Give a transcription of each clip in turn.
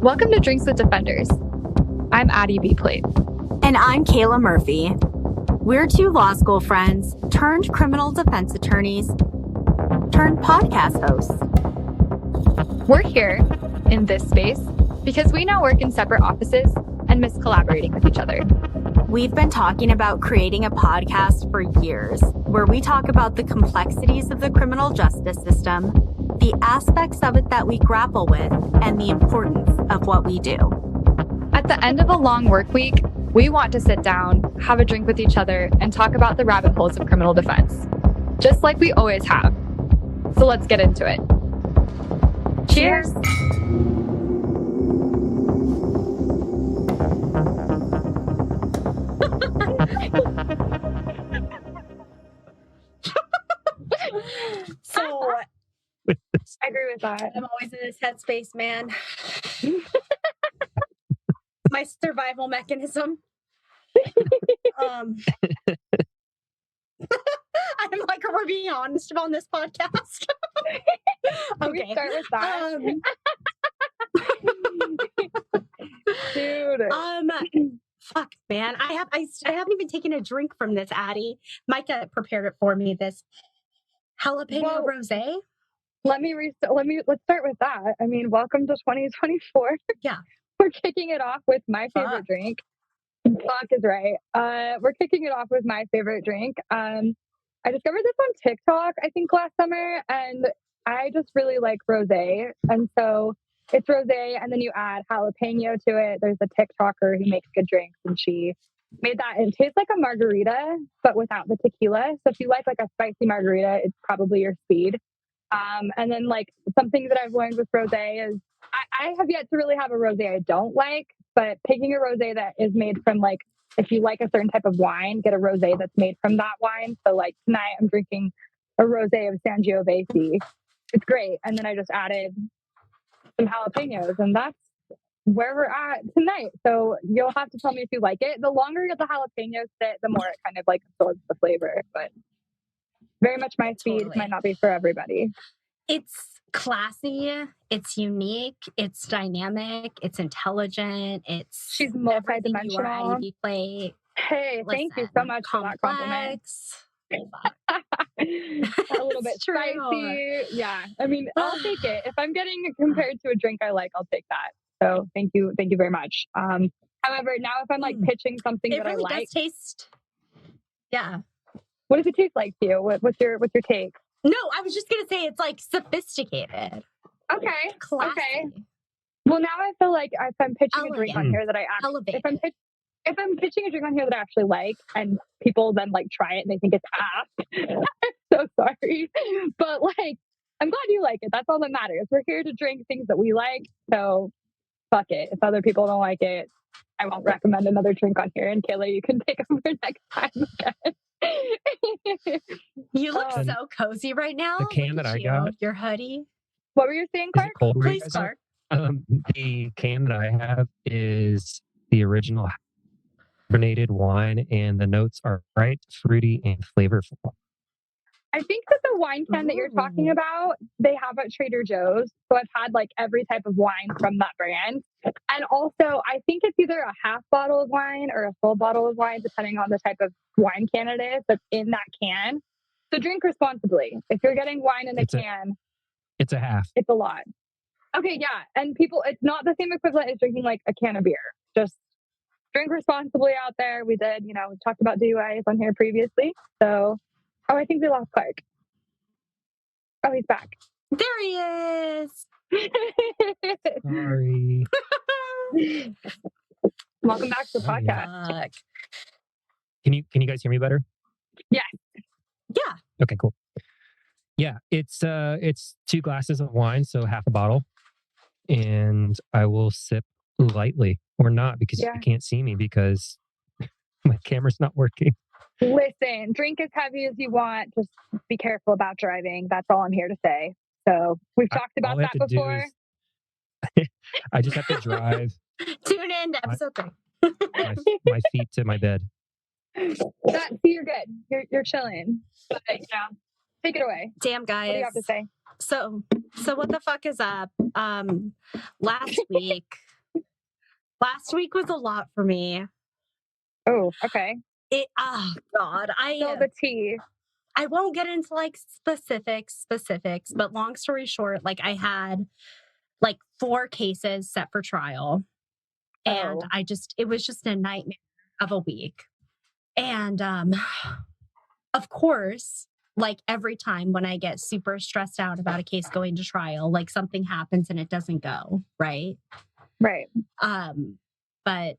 Welcome to Drinks with Defenders. I'm Addie B. Plate. And I'm Kayla Murphy. We're two law school friends turned criminal defense attorneys turned podcast hosts. We're here in this space because we now work in separate offices and miss collaborating with each other. We've been talking about creating a podcast for years where we talk about the complexities of the criminal justice system, the aspects of it that we grapple with, and the importance of what we do. At the end of a long work week, we want to sit down, have a drink with each other, and talk about the rabbit holes of criminal defense, just like we always have. So let's get into it. Cheers! So I agree with that. I'm always in this headspace, man. My survival mechanism. I'm like, are we being honest about this podcast? Okay, we start with that. Dude. Fuck, man. I haven't even taken a drink from this, Addie. Micah prepared it for me. This jalapeno rosé. Let's start with that. I mean, welcome to 2024. Yeah. We're kicking it off with my favorite drink. Fuck is right. We're kicking it off with my favorite drink. I discovered this on TikTok, I think last summer, and I just really like rosé. And so it's rosé, and then you add jalapeno to it. There's a TikToker who makes good drinks, and she made that. And it tastes like a margarita, but without the tequila. So if you like a spicy margarita, it's probably your speed. And then like something that I've learned with rosé is I have yet to really have a rosé I don't like, but picking a rosé that is made from like, if you like a certain type of wine, get a rosé that's made from that wine. So like tonight I'm drinking a rosé of Sangiovese. It's great. And then I just added some jalapenos, and that's where we're at tonight. So you'll have to tell me if you like it. The longer the jalapenos sit, the more it kind of like absorbs the flavor, but very much my speed. Totally. Might not be for everybody. It's classy. It's unique. It's dynamic. It's intelligent. She's everything you are, multidimensional. Ivy Plate. Hey, thank you so much for that compliment. A little bit spicy. Yeah. I mean, I'll take it. If I'm getting compared to a drink I like, I'll take that. So thank you. Thank you very much. However, now if I'm like pitching something that really I like. Does taste. Yeah. What does it taste like to you? What's your take? No, I was just going to say it's like sophisticated. Okay. Classy. Okay. Well, now I feel like if I'm pitching a drink on here that I actually, if I'm pitching a drink on here that I actually like, and people then like try it and they think it's ass, I'm so sorry. But like, I'm glad you like it. That's all that matters. We're here to drink things that we like. So fuck it. If other people don't like it, I won't recommend another drink on here. And Kayla, you can take over next time again. You look so cozy right now. The can that I got. Your hoodie. What were you saying, Clark? Please, Clark. The can that I have is the original carbonated wine, and the notes are bright, fruity, and flavorful. I think that the wine can that you're talking about, they have at Trader Joe's. So I've had like every type of wine from that brand. And also, I think it's either a half bottle of wine or a full bottle of wine, depending on the type of wine can it is that's in that can. So drink responsibly. If you're getting wine in a can, it's a half. It's a lot. Okay, yeah. And people, it's not the same equivalent as drinking like a can of beer. Just drink responsibly out there. We did, we talked about DUIs on here previously. So, I think we lost Clark. Oh, he's back. There he is. Sorry. Welcome back to the podcast. Can you guys hear me better? Yeah. Yeah. Okay, cool. Yeah, it's 2 glasses of wine, so half a bottle, and I will sip lightly or not because you can't see me because my camera's not working. Listen, drink as heavy as you want. Just be careful about driving. That's all I'm here to say. So we've talked about that before. I just have to drive. Tune in to episode 3. my feet to my bed. You're good. You're chilling. But take it away. Damn, guys. What do you have to say? So what the fuck is up? Last week Last week was a lot for me. Oh, okay. Oh God. Spill the tea. I won't get into like specifics, but long story short, like I had like 4 cases set for trial. And it was just a nightmare of a week. And of course, like every time when I get super stressed out about a case going to trial, like something happens and it doesn't go, right? Right. But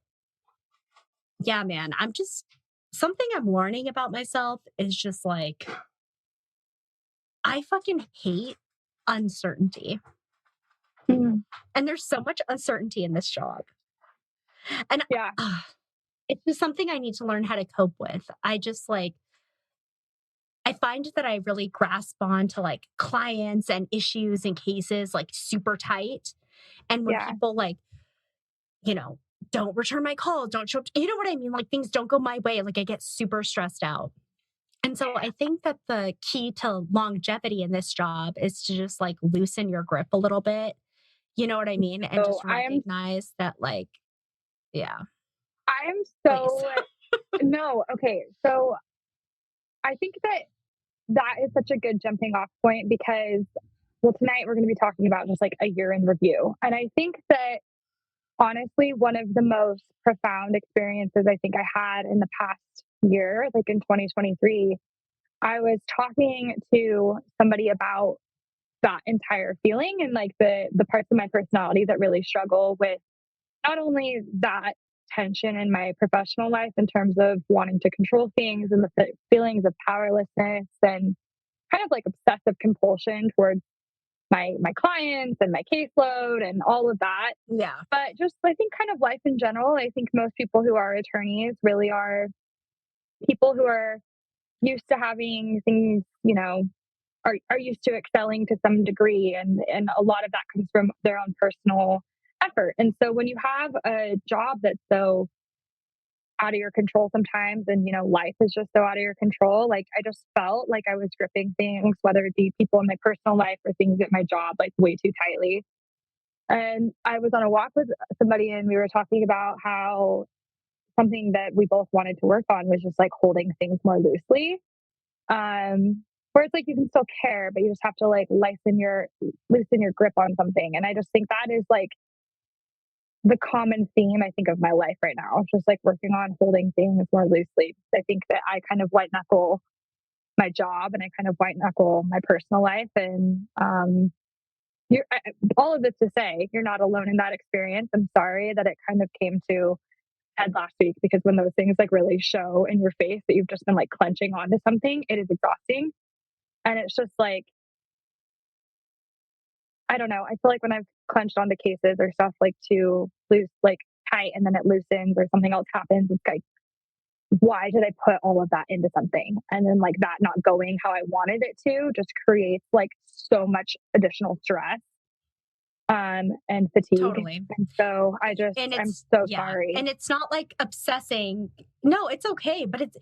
yeah, man, something I'm learning about myself is just like, I fucking hate uncertainty. Mm. And there's so much uncertainty in this job. And yeah, it's just something I need to learn how to cope with. I find that I really grasp on to like clients and issues and cases like super tight. And when people like, don't return my call, don't show up, you know what I mean? Like things don't go my way. Like I get super stressed out. And so I think that the key to longevity in this job is to just like loosen your grip a little bit. You know what I mean? And just recognize that like, yeah. I'm so, no, okay. So I think that is such a good jumping off point because, well, tonight we're going to be talking about just like a year in review. And I think that honestly, one of the most profound experiences I think I had in the past year, like in 2023, I was talking to somebody about that entire feeling and like the parts of my personality that really struggle with not only that tension in my professional life in terms of wanting to control things and the feelings of powerlessness and kind of like obsessive compulsion towards my clients and my caseload and all of that. Yeah. But just I think kind of life in general, I think most people who are attorneys really are people who are used to having things, are used to excelling to some degree and a lot of that comes from their own personal effort. And so when you have a job that's so out of your control sometimes and life is just so out of your control, like I just felt like I was gripping things, whether it be people in my personal life or things at my job, like way too tightly. And I was on a walk with somebody and we were talking about how something that we both wanted to work on was just like holding things more loosely. Where it's like you can still care, but you just have to like loosen your grip on something. And I just think that is like the common theme I think of my life right now, just like working on holding things more loosely. I think that I kind of white knuckle my job and I kind of white knuckle my personal life. And all of this to say, you're not alone in that experience. I'm sorry that it kind of came to head last week because when those things like really show in your face that you've just been like clenching onto something, it is exhausting. And it's just like, I don't know. I feel like when I've clenched onto cases or stuff like too loose, like tight, and then it loosens or something else happens, it's like, why did I put all of that into something? And then like that not going how I wanted it to just creates like so much additional stress and fatigue. Totally. And so I'm so sorry. And it's not like obsessing. No, it's okay. But it's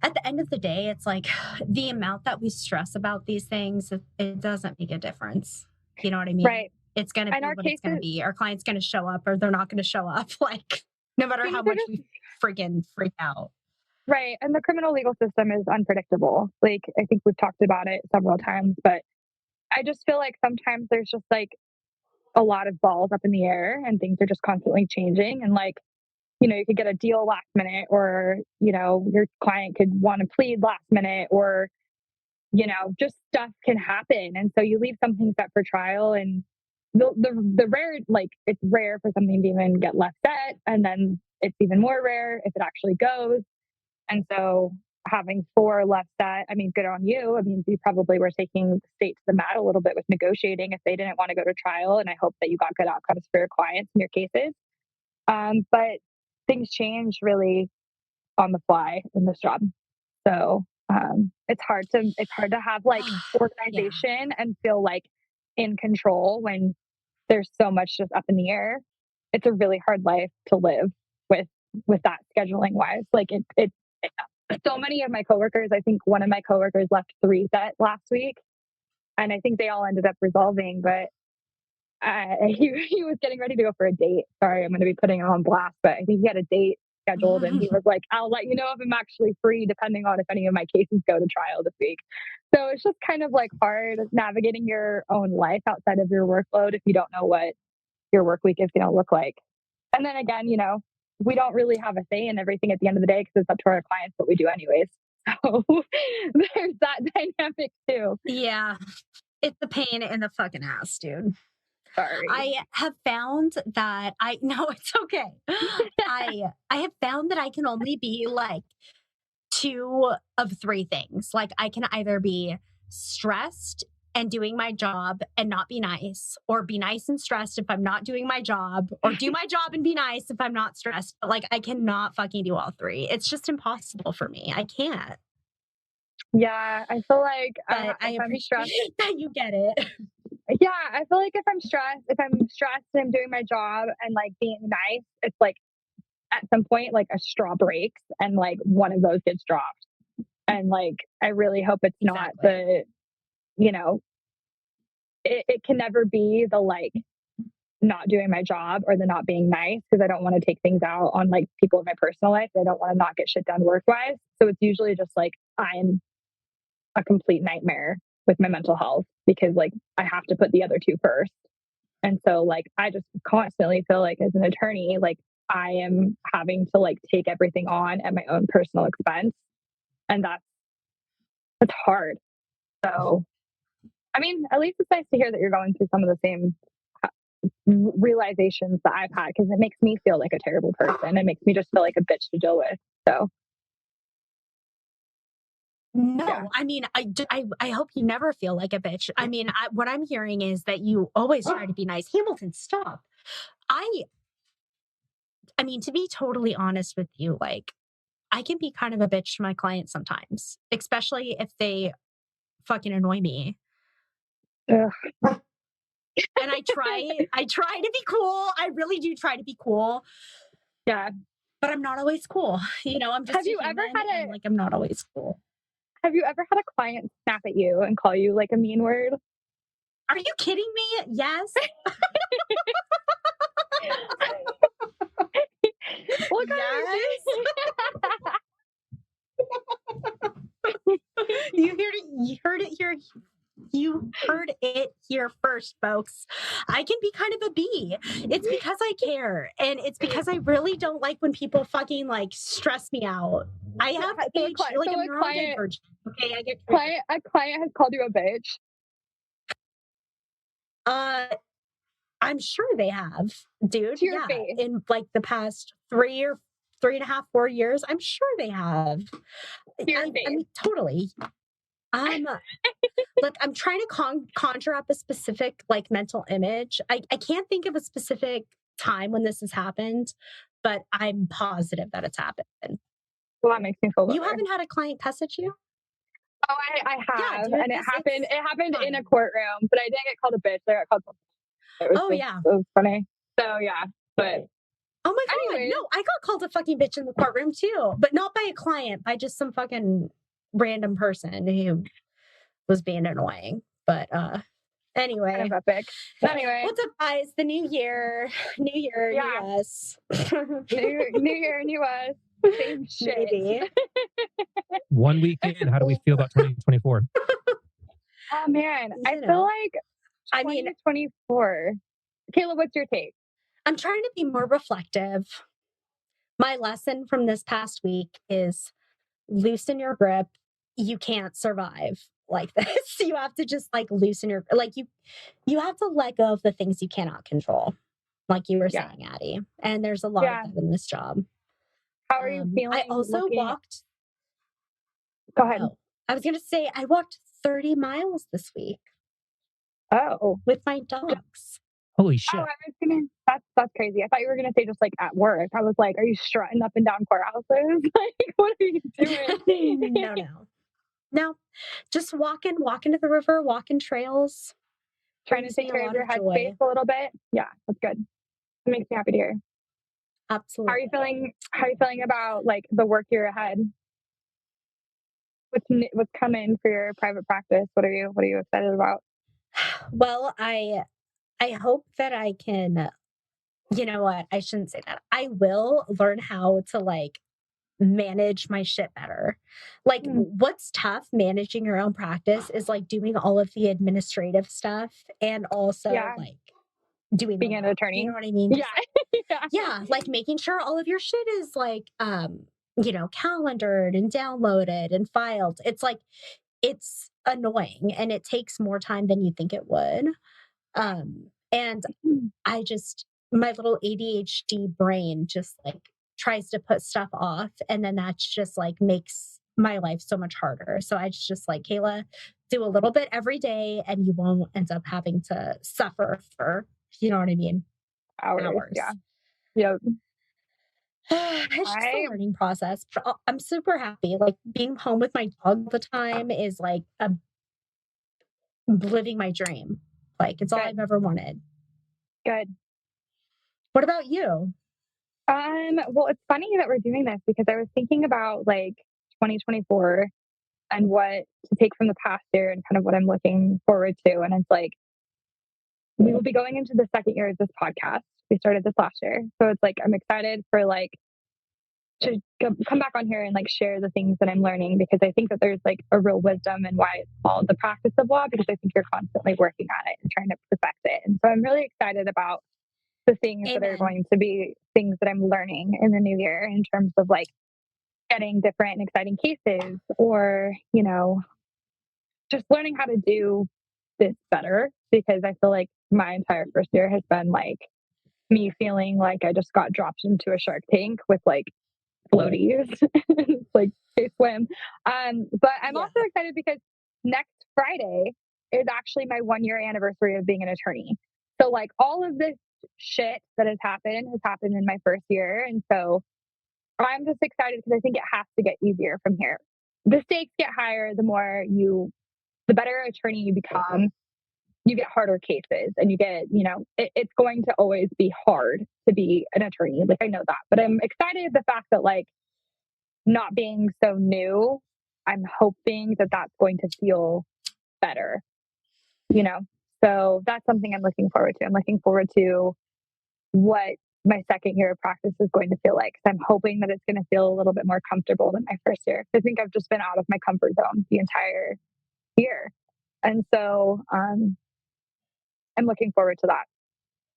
at the end of the day, it's like the amount that we stress about these things, it doesn't make a difference. You know what I mean? Right. It's going to be what it's going to be. Our client's going to show up or they're not going to show up. Like no matter how much we friggin' freak out. Right. And the criminal legal system is unpredictable. Like I think we've talked about it several times, but I just feel like sometimes there's just like a lot of balls up in the air and things are just constantly changing. And like, you could get a deal last minute or, your client could want to plead last minute or, just stuff can happen. And so you leave something set for trial and the rare, like it's rare for something to even get left set. And then it's even more rare if it actually goes. And so having 4 left set, I mean, good on you. I mean, you probably were taking the state to the mat a little bit with negotiating if they didn't want to go to trial. And I hope that you got good outcomes for your clients in your cases. But things change really on the fly in this job. So it's hard to have like organization and feel like in control when there's so much just up in the air. It's a really hard life to live with that scheduling wise. Like it so many of my coworkers, I think one of my coworkers left 3 set last week and I think they all ended up resolving, but he was getting ready to go for a date. Sorry, I'm going to be putting him on blast, but I think he had a date scheduled, and he was like, "I'll let you know if I'm actually free, depending on if any of my cases go to trial this week." So it's just kind of like hard navigating your own life outside of your workload if you don't know what your work week is going to look like. And then again, we don't really have a say in everything at the end of the day because it's up to our clients what we do anyways. So there's that dynamic too. Yeah. It's a pain in the fucking ass, dude. Sorry. I have found that no, it's okay. I have found that I can only be like two of three things. Like I can either be stressed and doing my job and not be nice, or be nice and stressed if I'm not doing my job, or do my job and be nice if I'm not stressed. But like I cannot fucking do all three. It's just impossible for me. I can't. Yeah, I feel like I appreciate that you get it. Yeah, I feel like if I'm stressed and I'm doing my job and like being nice, it's like at some point like a straw breaks and like one of those gets dropped. And like I really hope it's not the, it can never be the like not doing my job or the not being nice, because I don't want to take things out on like people in my personal life. I don't want to not get shit done work wise. So it's usually just like I'm a complete nightmare with my mental health because like I have to put the other two first. And so like I just constantly feel like as an attorney, like I am having to like take everything on at my own personal expense. And that's hard. So I mean, at least it's nice to hear that you're going through some of the same realizations that I've had, because it makes me feel like a terrible person. It makes me just feel like a bitch to deal with. So no, yeah. I mean, I hope you never feel like a bitch. I mean, what I'm hearing is that you always try to be nice. Hamilton, stop. I mean, to be totally honest with you, like, I can be kind of a bitch to my clients sometimes, especially if they fucking annoy me. Ugh. And I try to be cool. I really do try to be cool. Yeah. But I'm not always cool. I'm just I'm not always cool. Have you ever had a client snap at you and call you like a mean word? Are you kidding me? Yes. Look, yes. You heard it here. You heard it here first, folks. I can be kind of a bee. It's because I care. And it's because I really don't like when people fucking like stress me out. I have a neurodivergent. Okay, I get a client has called you a bitch. I'm sure they have, dude. To your face. In like the past 3.5, 4 years, I'm sure they have. I mean, totally. Look, I'm trying to conjure up a specific like mental image. I can't think of a specific time when this has happened, but I'm positive that it's happened. Well, that makes me feel better. You haven't had a client cuss at you? Oh, I have, dude, and it happened in a courtroom, but I didn't get called a bitch. I got called something. It was funny. So yeah, but oh my god, anyways. No, I got called a fucking bitch in the courtroom too, but not by a client, by just some fucking random person who was being annoying. But anyway. Kind of epic. Anyway. What's up, guys? The new year, yeah. new us. new year, new us. Same shit. Maybe. 1 week in, how do we feel about 2024? Oh man, I feel like 2024. Kayla, what's your take? I'm trying to be more reflective. My lesson from this past week is loosen your grip. You can't survive like this. You have to just like loosen your, like you have to let go of the things you cannot control. Like you were saying, Addie. And there's a lot of that in this job. How are you feeling? I also walked. Go ahead. I was going to say I walked 30 miles this week. Oh. With my dogs. Holy shit. Oh, that's crazy. I thought you were going to say just like at work. I was like, are you strutting up and down courthouses? Like, what are you doing? No. Just walking to the river, walking trails. Trying to take care of your headspace a little bit. Yeah, that's good. It makes me happy to hear. Absolutely. How are you feeling about like the work year ahead? What's coming for your private practice? What are you excited about? Well, I I hope that I can, you know what? I shouldn't say that. I will learn how to like manage my shit better. Like, what's tough managing your own practice is like doing all of the administrative stuff and also like doing being an attorney. You know what I mean? Yeah. Yeah, like making sure all of your shit is like you know, calendared and downloaded and filed. It's like it's annoying and it takes more time than you think it would. And I just my little ADHD brain just like tries to put stuff off and then that's just like makes my life so much harder. So I just like, Kayla, do a little bit every day and you won't end up having to suffer for, you know what I mean? Hours. Yeah. Yep. It's just a learning process. But I'm super happy. Like being home with my dog all the time is like living my dream. Like it's all I've ever wanted. Good. What about you? Well, it's funny that we're doing this because I was thinking about like 2024 and what to take from the past year and kind of what I'm looking forward to. And it's like, we will be going into the second year of this podcast. We started this last year. So it's like, I'm excited for like to come back on here and like share the things that I'm learning because I think that there's like a real wisdom in why it's called the practice of law because I think you're constantly working on it and trying to perfect it. And so I'm really excited about the things that are going to be things that I'm learning in the new year in terms of like getting different and exciting cases or, you know, just learning how to do this better because I feel like my entire first year has been like me feeling like I just got dropped into a shark tank with like floaties, like they swim. But I'm also excited because next Friday is actually my 1 year anniversary of being an attorney. So like all of this shit that has happened in my first year. And so I'm just excited because I think it has to get easier from here. The stakes get higher, the better attorney you become, you get harder cases and you get, you know, it's going to always be hard to be an attorney. Like I know that, but I'm excited at the fact that like not being so new, I'm hoping that that's going to feel better, you know? So that's something I'm looking forward to. I'm looking forward to what my second year of practice is going to feel like. So I'm hoping that it's going to feel a little bit more comfortable than my first year. I think I've just been out of my comfort zone the entire year. And so I'm looking forward to that.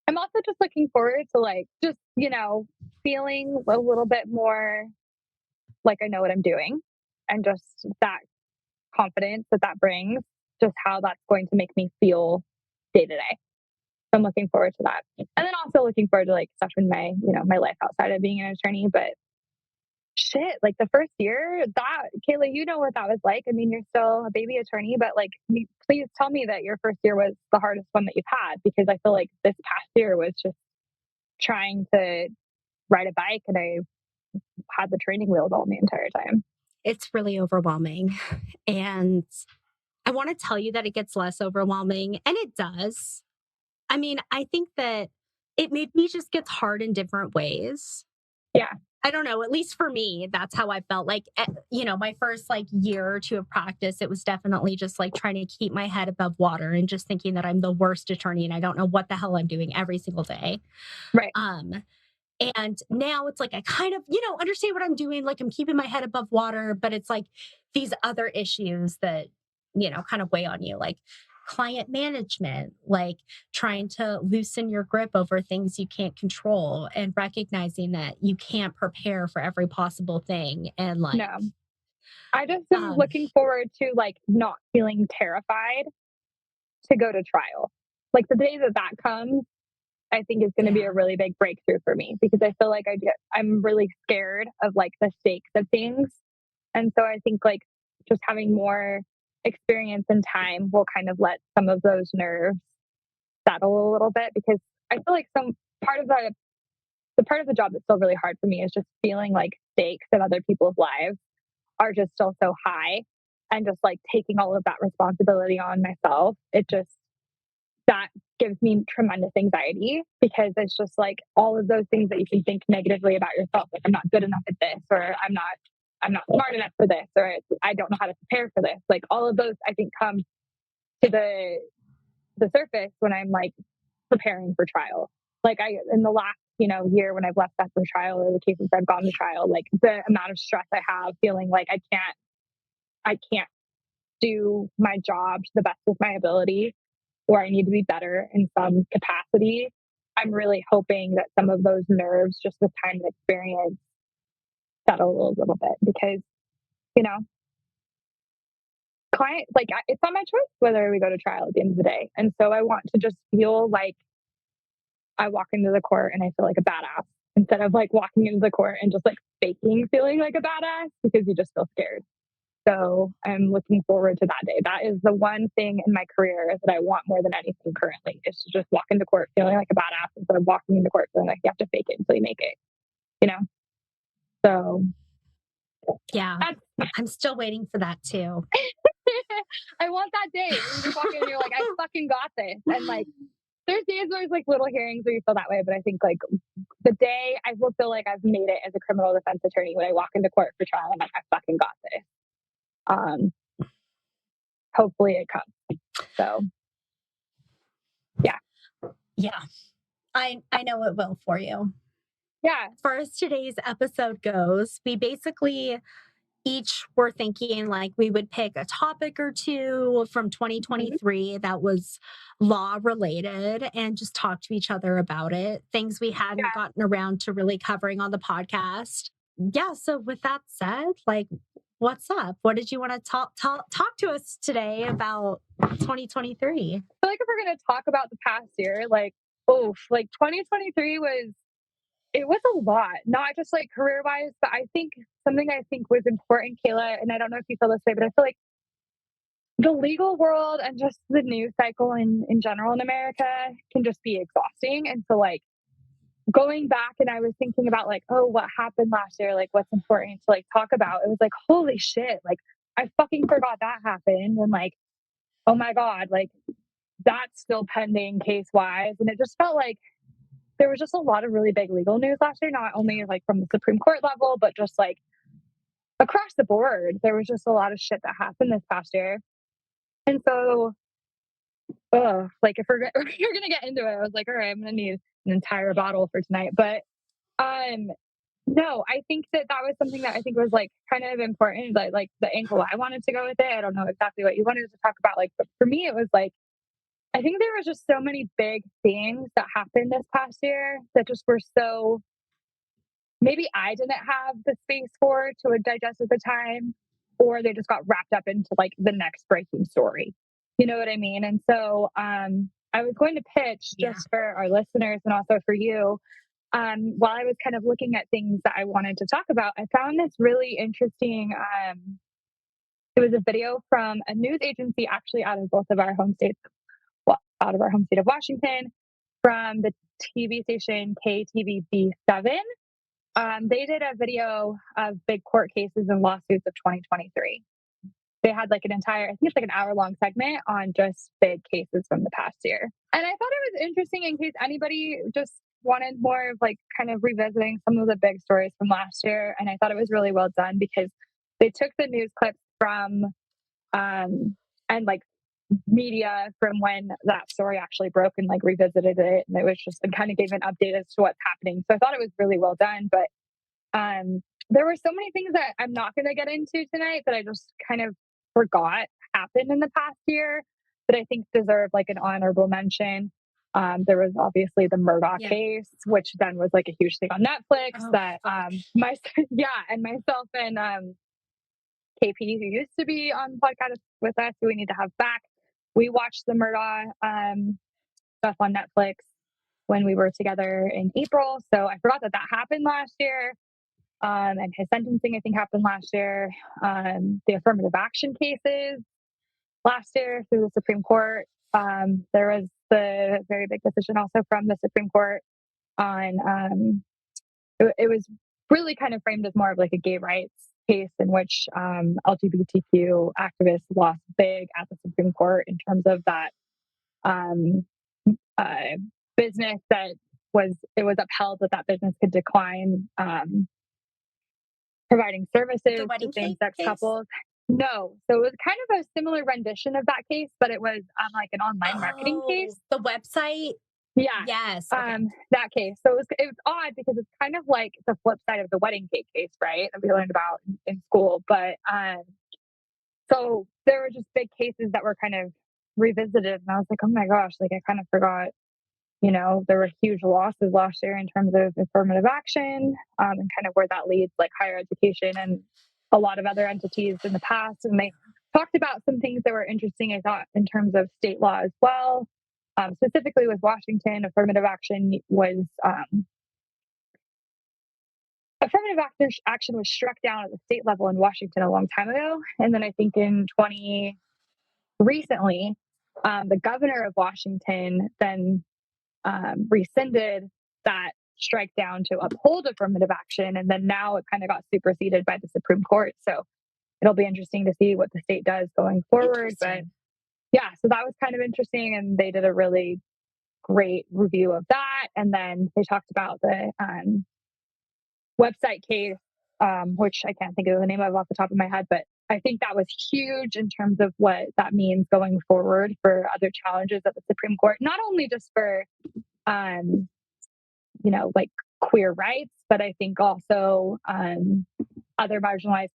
I'm also just looking forward to like, just, you know, feeling a little bit more like I know what I'm doing and just that confidence that that brings, just how that's going to make me feel day to day. So I'm looking forward to that. And then also looking forward to like stuff in my, you know, my life outside of being an attorney. But shit, like the first year, that Kayla, you know what that was like. I mean, you're still a baby attorney, but like, please tell me that your first year was the hardest one that you've had because I feel like this past year was just trying to ride a bike and I had the training wheels on the entire time. It's really overwhelming. And I want to tell you that it gets less overwhelming, and it does. I mean, I think that it maybe just gets hard in different ways. Yeah. I don't know. At least for me, that's how I felt. Like, you know, my first like year or two of practice, it was definitely just like trying to keep my head above water and just thinking that I'm the worst attorney and I don't know what the hell I'm doing every single day. Right. And now it's like I kind of, you know, understand what I'm doing. Like I'm keeping my head above water, but it's like these other issues that, you know, kind of weigh on you, like client management, like trying to loosen your grip over things you can't control and recognizing that you can't prepare for every possible thing. And like, no, I just am looking forward to like not feeling terrified to go to trial. Like the day that that comes, I think is going to be a really big breakthrough for me because I feel like I'm really scared of like the stakes of things. And so I think like just having more experience and time will kind of let some of those nerves settle a little bit because I feel like some part of the part of the job that's still really hard for me is just feeling like stakes in other people's lives are just still so high and just like taking all of that responsibility on myself. It just that gives me tremendous anxiety because it's just like all of those things that you can think negatively about yourself. Like I'm not good enough at this, or I'm not smart enough for this, or I don't know how to prepare for this. Like all of those, I think, come to the surface when I'm like preparing for trial. Like in the last, year when I've left that for trial or the cases I've gone to trial, like the amount of stress I have feeling like I can't do my job to the best of my ability, or I need to be better in some capacity. I'm really hoping that some of those nerves, just with time and experience, settle a little bit because, client, like it's not my choice whether we go to trial at the end of the day. And so I want to just feel like I walk into the court and I feel like a badass instead of like walking into the court and just like faking feeling like a badass because you just feel scared. So I'm looking forward to that day. That is the one thing in my career that I want more than anything currently, is to just walk into court feeling like a badass instead of walking into court feeling like you have to fake it until you make it, So yeah, I'm still waiting for that too. I want that day where you just walk in and you're like, I fucking got this. And like, there's days where there's like little hearings where you feel that way, but I think like the day I will feel like I've made it as a criminal defense attorney when I walk into court for trial, I'm like, I fucking got this. Hopefully it comes. So yeah, I know it will for you. Yeah. As far as today's episode goes, we basically each were thinking like we would pick a topic or two from 2023 that was law related and just talk to each other about it. Things we hadn't gotten around to really covering on the podcast. Yeah. So with that said, like, what's up? What did you want to talk to us today about 2023? I feel like if we're going to talk about the past year, like 2023 it was a lot, not just like career wise, but I think something I think was important, Kayla, and I don't know if you feel this way, but I feel like the legal world and just the news cycle in general in America can just be exhausting. And so like going back and I was thinking about like, oh, what happened last year? Like what's important to like talk about? It was like, holy shit, like I fucking forgot that happened. And like, oh my God, like that's still pending case wise. And it just felt like there was just a lot of really big legal news last year, not only like from the Supreme Court level, but just like across the board. There was just a lot of shit that happened this past year. And so, like if we're gonna get into it, I was like, all right, I'm gonna need an entire bottle for tonight. But no, I think that was something that I think was like kind of important, like the angle I wanted to go with it. I don't know exactly what you wanted to talk about, like, but for me, it was like I think there was just so many big things that happened this past year that just were so maybe I didn't have the space for to digest at the time, or they just got wrapped up into like the next breaking story. You know what I mean? And so I was going to pitch just for our listeners and also for you. While I was kind of looking at things that I wanted to talk about, I found this really interesting. It was a video from a news agency actually out of both of our home states, out of our home state of Washington, from the TV station KTVB7. They did a video of big court cases and lawsuits of 2023. They had like an entire, I think it's like an hour-long segment on just big cases from the past year. And I thought it was interesting in case anybody just wanted more of like kind of revisiting some of the big stories from last year. And I thought it was really well done because they took the news clips from and like media from when that story actually broke and like revisited it, and it was just and kind of gave an update as to what's happening. So I thought it was really well done. But there were so many things that I'm not going to get into tonight that I just kind of forgot happened in the past year that I think deserve like an honorable mention. There was obviously the Murdaugh case, which then was like a huge thing on Netflix. And myself and KP, who used to be on the podcast with us, who we need to have back. We watched the Murdaugh stuff on Netflix when we were together in April. So I forgot that happened last year. And his sentencing, I think, happened last year. The affirmative action cases last year through the Supreme Court. There was the very big decision also from the Supreme Court on, it was really kind of framed as more of like a gay rights case in which LGBTQ activists lost big at the Supreme Court in terms of that business it was upheld that business could decline providing services to same-sex couples. No. So it was kind of a similar rendition of that case, but it was like an online marketing case. The website Yeah. Yes. Okay. That case. So it was odd because it's kind of like the flip side of the wedding cake case, right? That we learned about in school. But so there were just big cases that were kind of revisited. And I was like, oh my gosh, like I kind of forgot, there were huge losses last year in terms of affirmative action and kind of where that leads like higher education and a lot of other entities in the past. And they talked about some things that were interesting, I thought, in terms of state law as well. Specifically with Washington, affirmative action was struck down at the state level in Washington a long time ago. And then I think recently, the governor of Washington then rescinded that strike down to uphold affirmative action. And then now it kind of got superseded by the Supreme Court. So it'll be interesting to see what the state does going forward. But yeah, so that was kind of interesting. And they did a really great review of that. And then they talked about the website case, which I can't think of the name of off the top of my head, but I think that was huge in terms of what that means going forward for other challenges at the Supreme Court, not only just for, like queer rights, but I think also other marginalized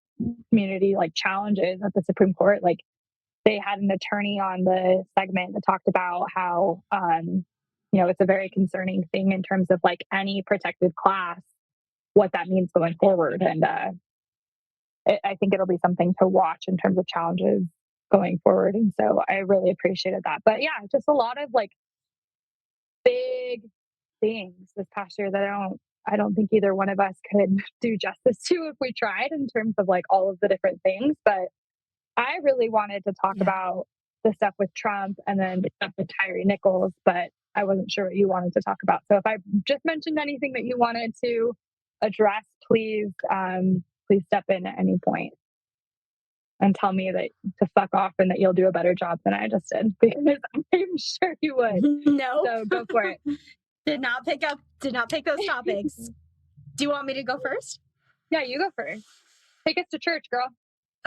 community like challenges at the Supreme Court. Like they had an attorney on the segment that talked about how, it's a very concerning thing in terms of like any protected class, what that means going forward. And I think it'll be something to watch in terms of challenges going forward. And so I really appreciated that. But yeah, just a lot of like big things this past year that I don't think either one of us could do justice to if we tried in terms of like all of the different things. But I really wanted to talk about the stuff with Trump and then the stuff with Tyree Nichols, but I wasn't sure what you wanted to talk about. So if I just mentioned anything that you wanted to address, please step in at any point and tell me that to fuck off and that you'll do a better job than I just did, because I'm sure you would. No. So go for it. Did not pick those topics. Do you want me to go first? Yeah, you go first. Take us to church, girl.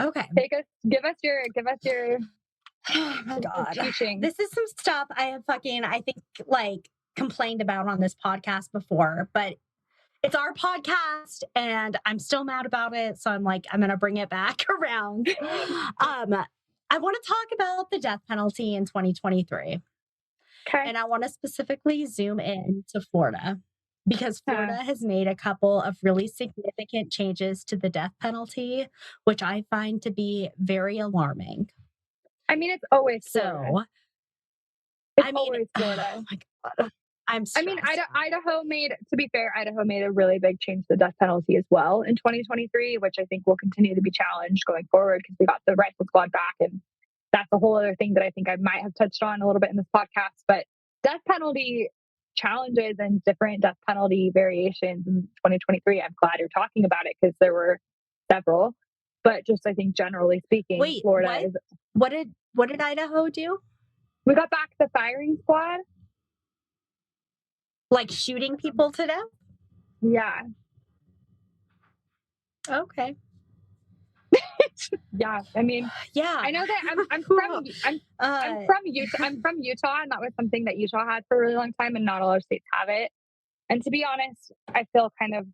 Okay. Give us your oh my God. teaching. This is some stuff I think like complained about on this podcast before, but it's our podcast and I'm still mad about it. So I'm like, I'm going to bring it back around. I want to talk about the death penalty in 2023. Okay. And I want to specifically zoom in to Florida because Florida has made a couple of really significant changes to the death penalty, which I find to be very alarming. I mean, it's always Florida. Always Florida. Oh my God. Idaho made a really big change to the death penalty as well in 2023, which I think will continue to be challenged going forward because we got the rifle squad back. And that's a whole other thing that I think I might have touched on a little bit in this podcast. But death penalty challenges and different death penalty variations in 2023. I'm glad you're talking about it because there were several. But just I think generally speaking, Florida what did Idaho do? We got back the firing squad. Like shooting people to death? Yeah. Okay. Yeah. I mean, yeah. I know that I'm from Utah. I'm from Utah, and that was something that Utah had for a really long time, and not all our states have it. And to be honest, I feel kind of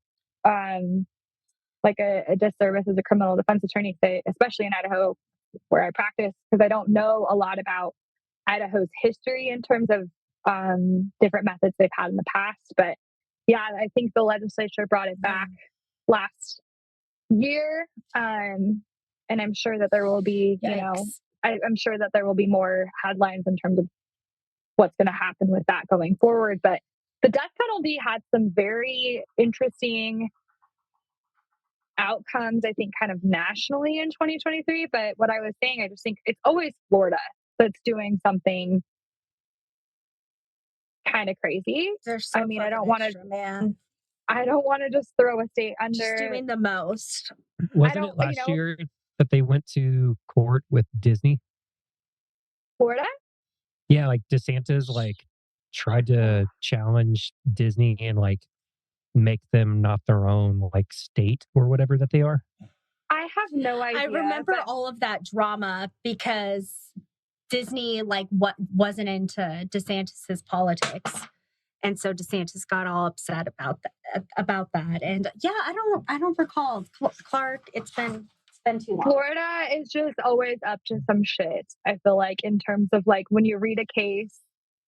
like a disservice as a criminal defense attorney, especially in Idaho, where I practice, because I don't know a lot about Idaho's history in terms of different methods they've had in the past. But yeah, I think the legislature brought it back last year. And I'm sure that there will be, I'm sure that there will be more headlines in terms of what's going to happen with that going forward. But the death penalty had some very interesting outcomes, I think, kind of nationally in 2023. But what I was saying, I just think it's always Florida that's doing something kind of crazy. So I don't want to, man. I don't want to just throw a state under. Just doing the most. Wasn't it last year that they went to court with Disney? Florida? Yeah, like DeSantis tried to challenge Disney and make them not their own state or whatever that they are. I have no idea. I remember all of that drama because Disney wasn't into DeSantis's politics. And so DeSantis got all upset about that. And yeah, I don't recall. Clark, it's been too long. Florida is just always up to some shit. I feel like in terms of like when you read a case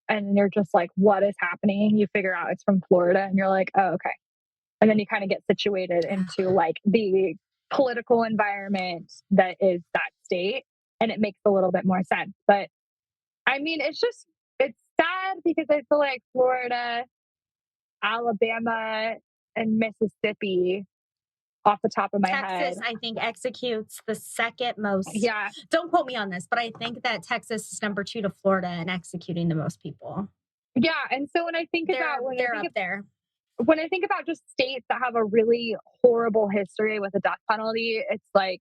and you're just like, what is happening? You figure out it's from Florida and you're like, oh, okay. And then you kind of get situated into like the political environment that is that state, and it makes a little bit more sense. But I mean, it's sad because I feel like Florida, Alabama, and Mississippi, off the top of my head, Texas, I think, executes the second most. Yeah. Don't quote me on this, but I think that Texas is number 2 to Florida in executing the most people. Yeah. And so when I think about when I think about just states that have a really horrible history with the death penalty, it's like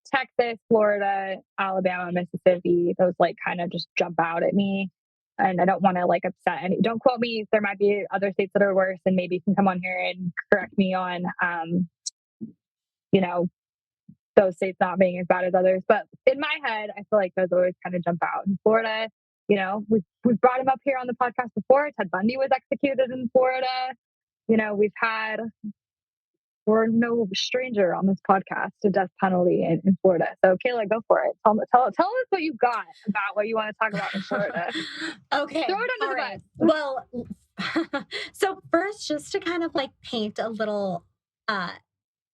Texas, Florida, Alabama, Mississippi. Those like kind of just jump out at me. And I don't want to like upset any. Don't quote me. There might be other states that are worse, and maybe you can come on here and correct me on, those states not being as bad as others. But in my head, I feel like those always kind of jump out. In Florida, we've brought him up here on the podcast before. Ted Bundy was executed in Florida. We're no stranger on this podcast to death penalty in Florida. So Kayla, go for it. Tell us what you've got about what you want to talk about in Florida. Okay. Throw it under the bus. Well, so first, just to kind of like paint a little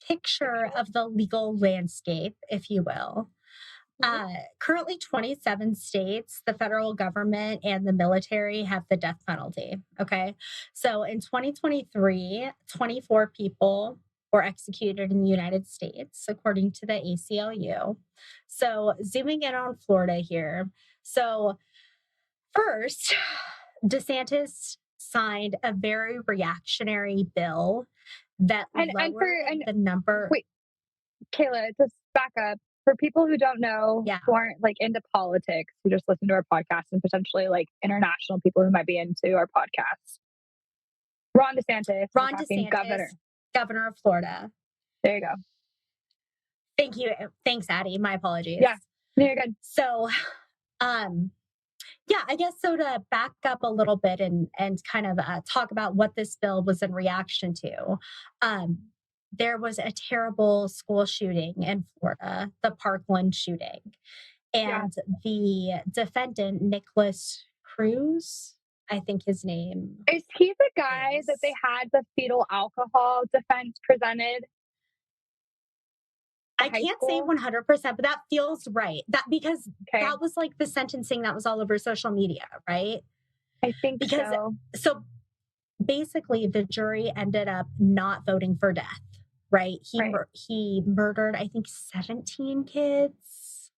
picture of the legal landscape, if you will. Currently 27 states, the federal government and the military have the death penalty. Okay. So in 2023, 24 people were executed in the United States, according to the ACLU. So zooming in on Florida here. So first, DeSantis signed a very reactionary bill that lowered the number. Wait, Kayla, just back up. For people who don't know, who aren't like into politics, who just listen to our podcast, and potentially like international people who might be into our podcast. Ron DeSantis, governor of Florida. There you go. Thank you. Thanks, Addie. My apologies. Yeah, you're good. So, I guess so to back up a little bit and kind of talk about what this bill was in reaction to. There was a terrible school shooting in Florida, the Parkland shooting. And the defendant, Nicholas Cruz, I think his name. Is he the guy that they had the fetal alcohol defense presented? I can't say 100%, but that feels right. Because that was like the sentencing that was all over social media, right? I think so basically, the jury ended up not voting for death, right? He murdered, I think, 17 kids,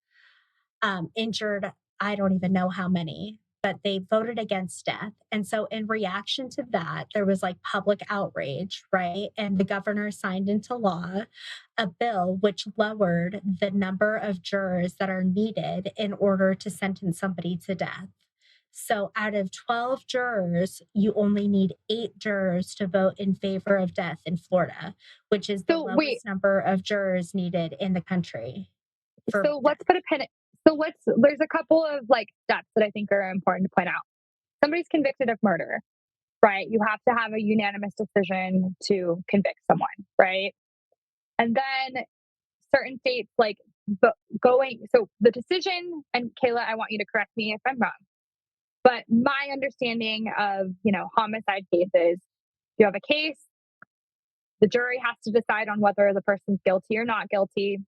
injured, I don't even know how many, but they voted against death. And so in reaction to that, there was like public outrage, right? And the governor signed into law a bill which lowered the number of jurors that are needed in order to sentence somebody to death. So out of 12 jurors, you only need 8 jurors to vote in favor of death in Florida, which is the lowest number of jurors needed in the country. So let's put a pin. There's a couple of like steps that I think are important to point out. Somebody's convicted of murder, right? You have to have a unanimous decision to convict someone, right? And then certain states like so the decision, and Kayla, I want you to correct me if I'm wrong, but my understanding of, homicide cases, you have a case, the jury has to decide on whether the person's guilty or not guilty.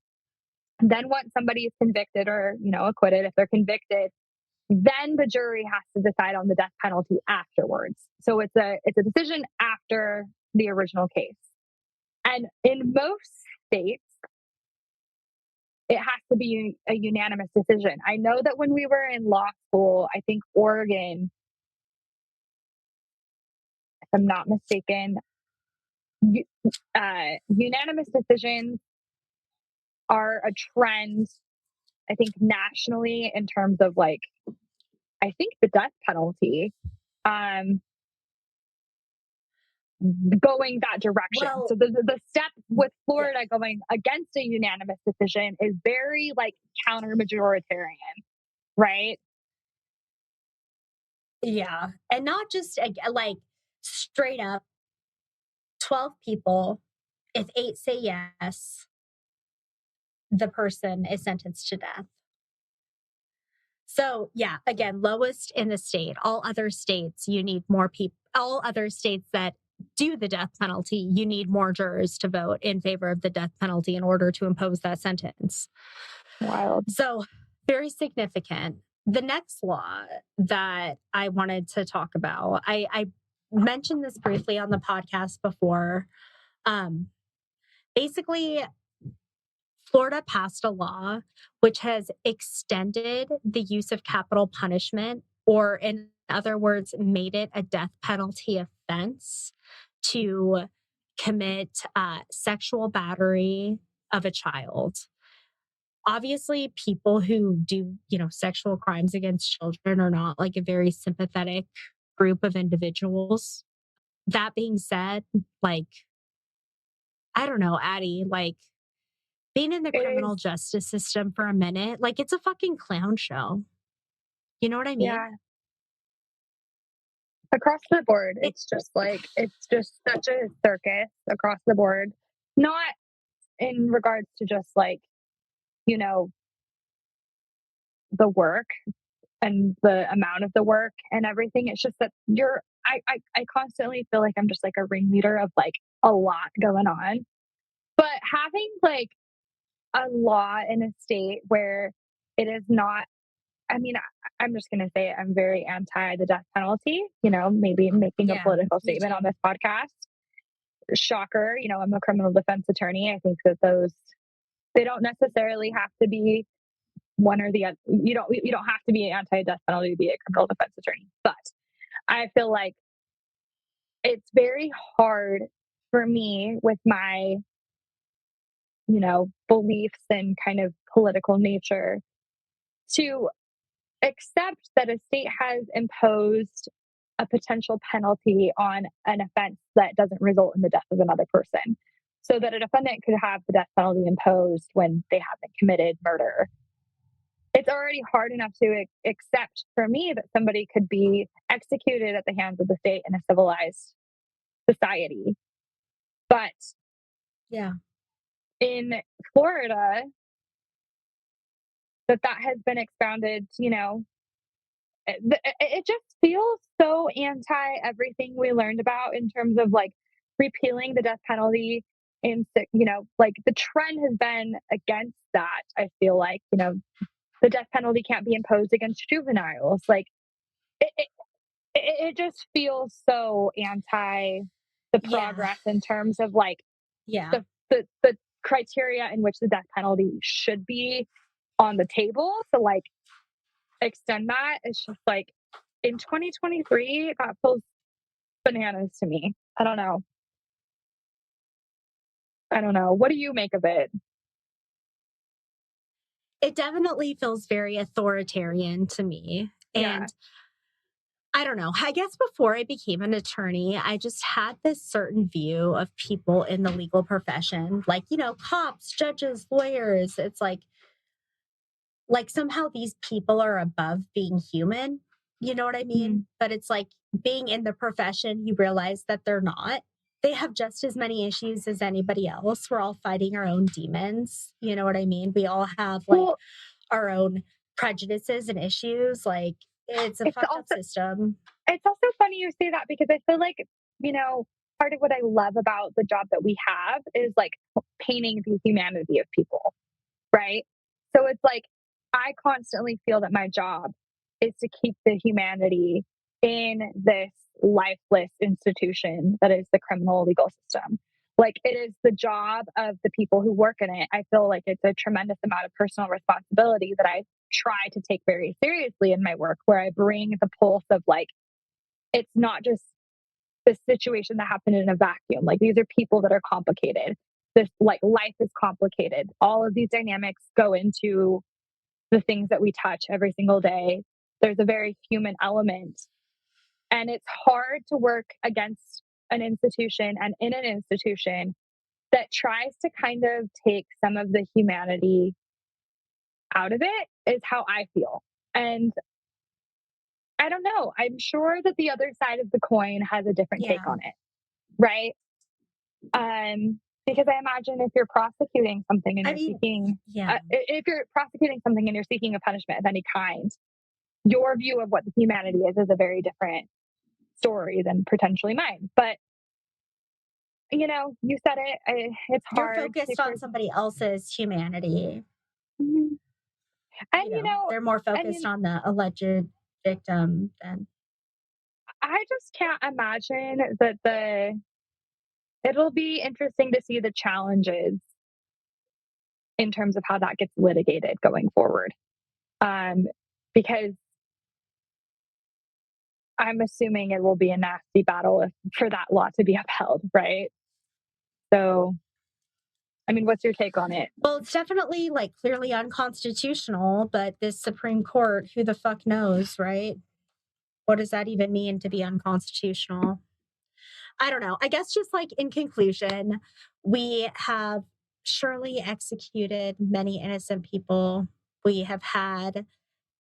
Then once somebody is convicted or, acquitted, if they're convicted, then the jury has to decide on the death penalty afterwards. So it's a decision after the original case. And in most states, it has to be a unanimous decision. I know that when we were in law school, I think Oregon, if I'm not mistaken, unanimous decisions are a trend, I think, nationally in terms of like, I think the death penalty going that direction. Well, so the step with Florida going against a unanimous decision is very like counter majoritarian, right? Yeah. And not just like straight up 12 people, if 8 say yes, the person is sentenced to death. So, yeah, again, lowest in the state. All other states, you need more people. All other states that do the death penalty, you need more jurors to vote in favor of the death penalty in order to impose that sentence. Wild. So, very significant. The next law that I wanted to talk about, I mentioned this briefly on the podcast before. Basically, Florida passed a law which has extended the use of capital punishment, or in other words, made it a death penalty offense to commit sexual battery of a child. Obviously, people who do, sexual crimes against children are not like a very sympathetic group of individuals. That being said, like, I don't know, Addie, like, being in the criminal justice system for a minute, like, it's a fucking clown show. You know what I mean? Yeah. Across the board, it's just such a circus across the board. Not in regards to just like, the work and the amount of the work and everything. It's just that I constantly feel like I'm just like a ringleader of like a lot going on. But having like a law in a state where it is not, I mean, I'm just going to say it, I'm very anti the death penalty, maybe making a political statement on this podcast. Shocker, I'm a criminal defense attorney. I think that they don't necessarily have to be one or the other. You don't have to be anti-death penalty to be a criminal defense attorney. But I feel like it's very hard for me with my, beliefs and kind of political nature to accept that a state has imposed a potential penalty on an offense that doesn't result in the death of another person. So that a defendant could have the death penalty imposed when they haven't committed murder. It's already hard enough to accept for me that somebody could be executed at the hands of the state in a civilized society. But yeah, in Florida, that has been expounded, it just feels so anti everything we learned about in terms of like repealing the death penalty. And, like the trend has been against that. I feel like, the death penalty can't be imposed against juveniles. Like it just feels so anti the progress in terms of like the criteria in which the death penalty should be on the table. So like extend that. It's just like in 2023, that feels bananas to me. I don't know. What do you make of it? It definitely feels very authoritarian to me. And I don't know. I guess before I became an attorney, I just had this certain view of people in the legal profession, like, cops, judges, lawyers. It's like somehow these people are above being human. You know what I mean? Mm-hmm. But it's like being in the profession, you realize that they're not. They have just as many issues as anybody else. We're all fighting our own demons. You know what I mean? We all have our own prejudices and issues. Like it's a fucked up system. It's also funny you say that because I feel like, part of what I love about the job that we have is like painting the humanity of people, right? So it's like, I constantly feel that my job is to keep the humanity in this lifeless institution that is the criminal legal system. Like it is the job of the people who work in it. I feel like it's a tremendous amount of personal responsibility that I try to take very seriously in my work, where I bring the pulse of like, it's not just this situation that happened in a vacuum. Like these are people that are complicated. This like life is complicated. All of these dynamics go into the things that we touch every single day. There's a very human element. And it's hard to work against an institution and in an institution that tries to kind of take some of the humanity out of it, is how I feel. And I don't know. I'm sure that the other side of the coin has a different take on it, right? Because I imagine if you're prosecuting something and if you're prosecuting something and you're seeking a punishment of any kind, your view of what the humanity is a very different story than potentially mine. But you said it. It's hard. You're focused on somebody else's humanity. Mm-hmm. And they're more focused on the alleged victim than. I just can't imagine that it'll be interesting to see the challenges in terms of how that gets litigated going forward. Because I'm assuming it will be a nasty battle for that law to be upheld, right? So, I mean, what's your take on it? Well, it's definitely clearly unconstitutional, but this Supreme Court, who the fuck knows, right? What does that even mean to be unconstitutional? I don't know. I guess just in conclusion, we have surely executed many innocent people. We have had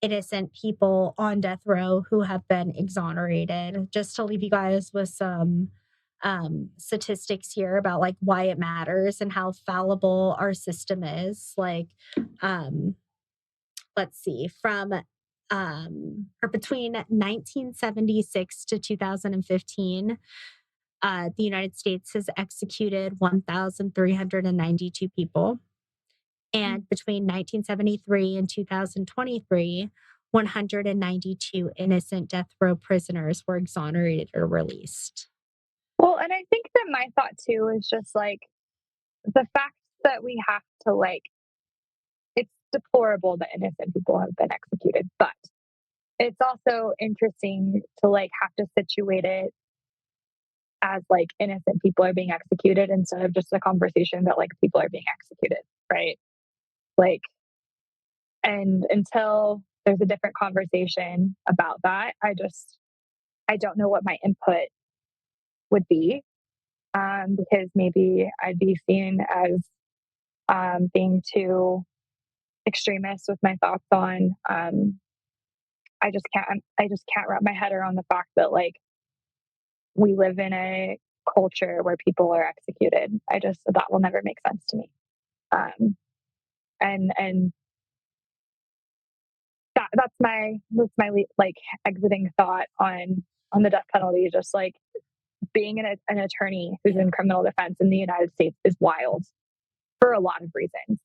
innocent people on death row who have been exonerated. Just to leave you guys with some statistics here about why it matters and how fallible our system is. Let's see, from or between 1976 to 2015, the United States has executed 1,392 people. And between 1973 and 2023, 192 innocent death row prisoners were exonerated or released. Well, and I think that my thought too is just the fact that we have to it's deplorable that innocent people have been executed, but it's also interesting to have to situate it as innocent people are being executed instead of just a conversation that people are being executed, right? And until there's a different conversation about that, I don't know what my input would be, because maybe I'd be seen as being too extremist with my thoughts on. I just can't wrap my head around the fact that we live in a culture where people are executed. That will never make sense to me. And that's my exiting thought on the death penalty. Just being an attorney who's in criminal defense in the United States is wild for a lot of reasons.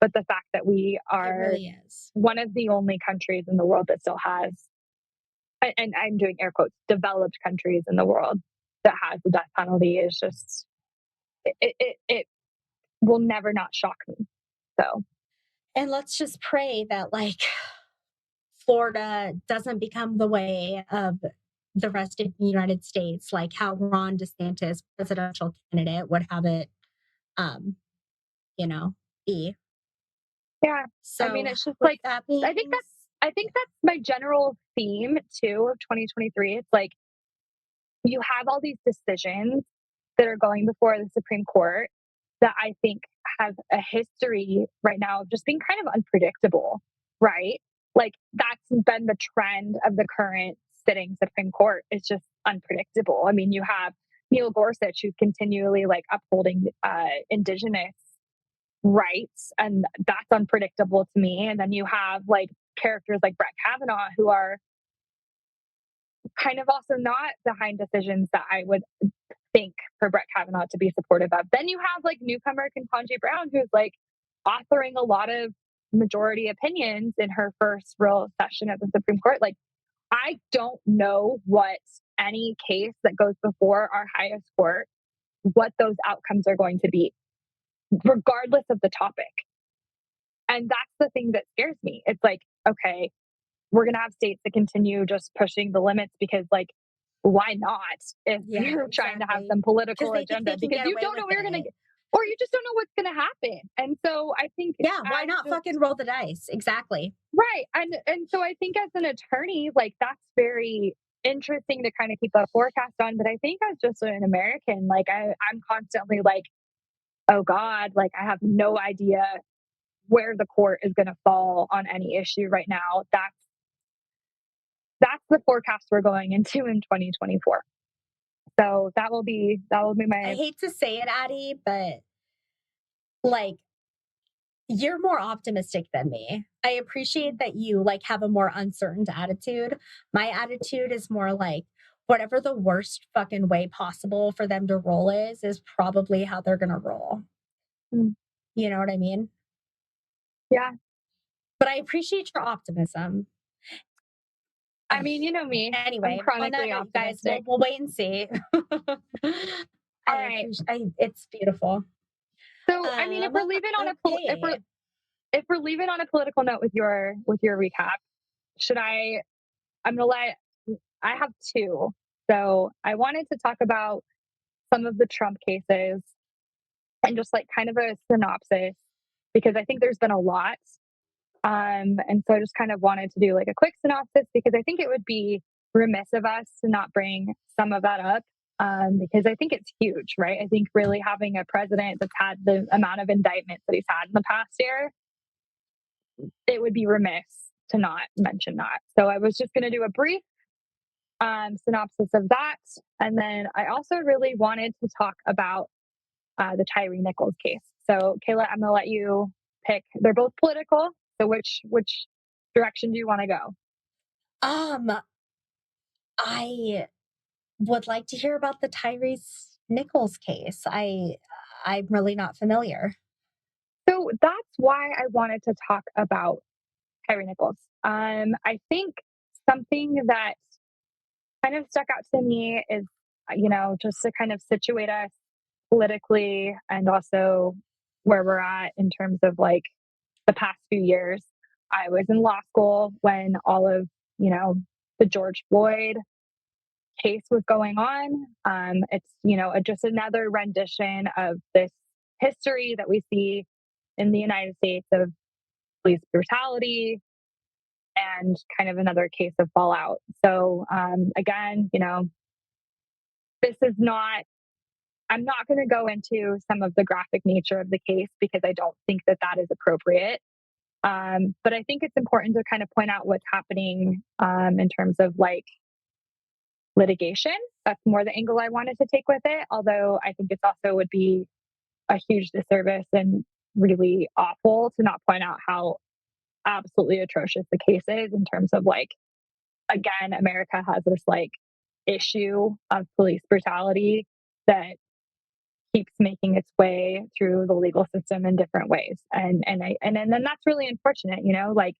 But the fact that we are really one of the only countries in the world that still has, and I'm doing air quotes, developed countries in the world that has the death penalty is just, it will never not shock me. So, and let's just pray that Florida doesn't become the way of the rest of the United States, like how Ron DeSantis, presidential candidate, would have it, be. Yeah. So I mean, it's just I think that's my general theme too of 2023. It's you have all these decisions that are going before the Supreme Court that I think have a history right now of just being kind of unpredictable, right? That's been the trend of the current sitting Supreme Court. It's just unpredictable. I mean, you have Neil Gorsuch who's continually upholding indigenous rights, and that's unpredictable to me. And then you have characters like Brett Kavanaugh who are kind of also not behind decisions that I would think for Brett Kavanaugh to be supportive of. Then you have newcomer Ketanji Brown, who's authoring a lot of majority opinions in her first real session at the Supreme Court. I don't know what any case that goes before our highest court, what those outcomes are going to be, regardless of the topic. And that's the thing that scares me. It's okay, we're going to have states that continue just pushing the limits because why not if you're trying to have some political agenda, because you don't know where you're going to get, or you just don't know what's going to happen. And so I think, why not fucking roll the dice? Exactly. Right. And so I think as an attorney, that's very interesting to kind of keep a forecast on. But I think as just an American, I'm constantly oh God, I have no idea where the court is going to fall on any issue right now. that's the forecast we're going into in 2024. So that will be my. I hate to say it, Addie, but like, you're more optimistic than me. I appreciate that you like have a more uncertain attitude. My attitude is more like whatever the worst fucking way possible for them to roll is probably how they're gonna roll. You know what I mean? Yeah. But I appreciate your optimism. I mean, you know me. Anyway, I'm chronically on that, guys, optimistic. we'll wait and see. All right. It's beautiful. So, I mean, if we're leaving on okay. if we're leaving on a political note with your recap, should I? I'm gonna let. I have two. So I wanted to talk about some of the Trump cases and just like kind of a synopsis because I think there's been a lot. And so I just kind of wanted to do like a quick synopsis because I think it would be remiss of us to not bring some of that up because I think it's huge, right? I think really having a president that's had the amount of indictments that he's had in the past year, it would be remiss to not mention that. So I was just going to do a brief synopsis of that. And then I also really wanted to talk about the Tyree Nichols case. So Kayla, I'm going to let you pick. They're both political. So which direction do you want to go? I would like to hear about the Tyree Nichols case. I'm really not familiar. So that's why I wanted to talk about Tyree Nichols. I think something that kind of stuck out to me is, just to kind of situate us politically and also where we're at in terms of like the past few years. I was in law school when all of, the George Floyd case was going on. It's, just another rendition of this history that we see in the United States of police brutality and kind of another case of fallout. So, again, this is not, I'm not going to go into some of the graphic nature of the case because I don't think that that is appropriate. But I think it's important to kind of point out what's happening in terms of like litigation. That's more the angle I wanted to take with it. Although I think it also would be a huge disservice and really awful to not point out how absolutely atrocious the case is in terms of like, again, America has this like issue of police brutality that keeps making its way through the legal system in different ways. And then that's really unfortunate, like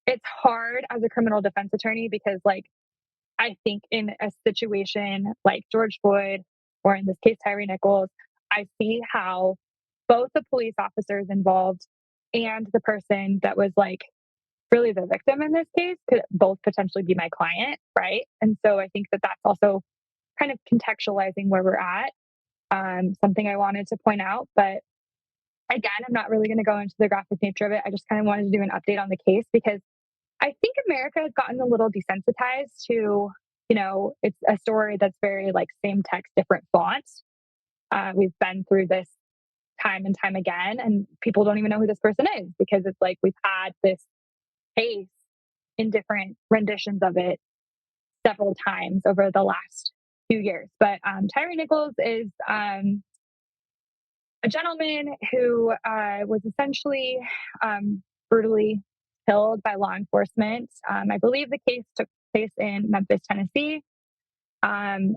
it's hard as a criminal defense attorney because like I think in a situation like George Floyd or in this case Tyree Nichols, I see how both the police officers involved and the person that was like really the victim in this case could both potentially be my client, right? And so I think that that's also kind of contextualizing where we're at. Something I wanted to point out, but again, I'm not really going to go into the graphic nature of it. I just kind of wanted to do an update on the case because I think America has gotten a little desensitized to, it's a story that's very like same text, different fonts. We've been through this time and time again, and people don't even know who this person is because it's like we've had this case in different renditions of it several times over the last few years. But Tyree Nichols is a gentleman who was essentially brutally killed by law enforcement. I believe the case took place in Memphis, Tennessee.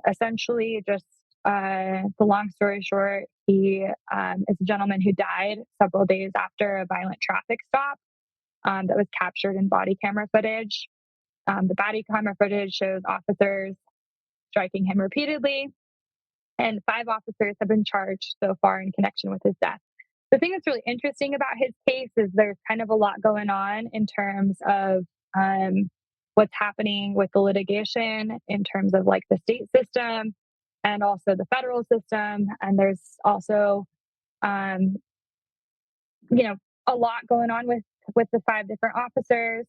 Essentially, just the long story short, he is a gentleman who died several days after a violent traffic stop that was captured in body camera footage. The body camera footage shows officers striking him repeatedly, and 5 officers have been charged so far in connection with his death. The thing that's really interesting about his case is there's kind of a lot going on in terms of what's happening with the litigation in terms of like the state system and also the federal system. And there's also, a lot going on with the 5 different officers.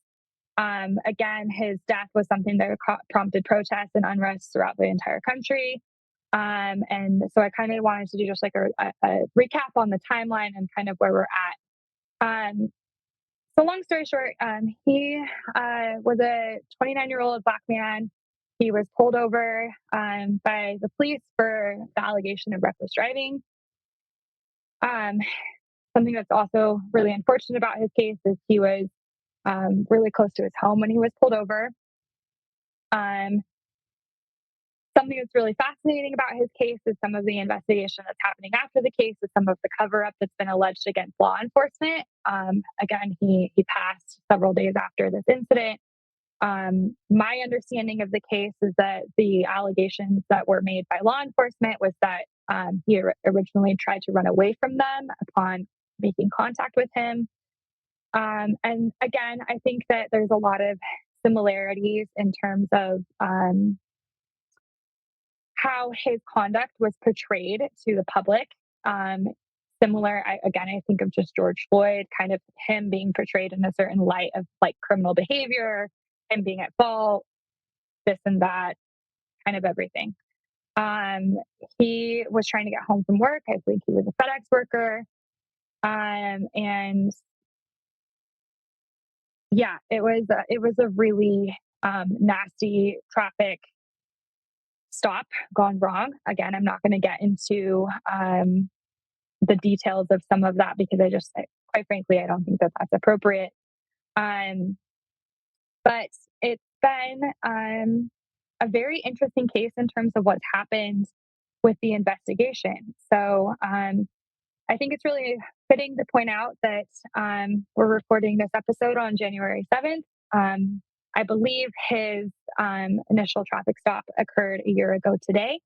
Again, his death was something that prompted protests and unrest throughout the entire country. And so I kind of wanted to do just like a recap on the timeline and kind of where we're at. So long story short, he was a 29-year-old Black man. He was pulled over by the police for the allegation of reckless driving. Um, Something that's also really unfortunate about his case is he was really close to his home when he was pulled over. Um, Something that's really fascinating about his case is some of the investigation that's happening after the case, is some of the cover up that's been alleged against law enforcement. Again, he passed several days after this incident. My understanding of the case is that the allegations that were made by law enforcement was that he originally tried to run away from them upon making contact with him. And again, I think that there's a lot of similarities in terms of how his conduct was portrayed to the public. Um, Similar, I think of just George Floyd, kind of him being portrayed in a certain light of like criminal behavior, him being at fault, this and that, kind of everything. Um, he was trying to get home from work. I think he was a FedEx worker. And yeah, it was a really nasty traffic stop gone wrong. Again, I'm not going to get into the details of some of that because quite frankly, I don't think that that's appropriate. Um, but it's been a very interesting case in terms of what's happened with the investigation. So I think it's really fitting to point out that we're recording this episode on January 7th. I believe his initial traffic stop occurred a year ago today.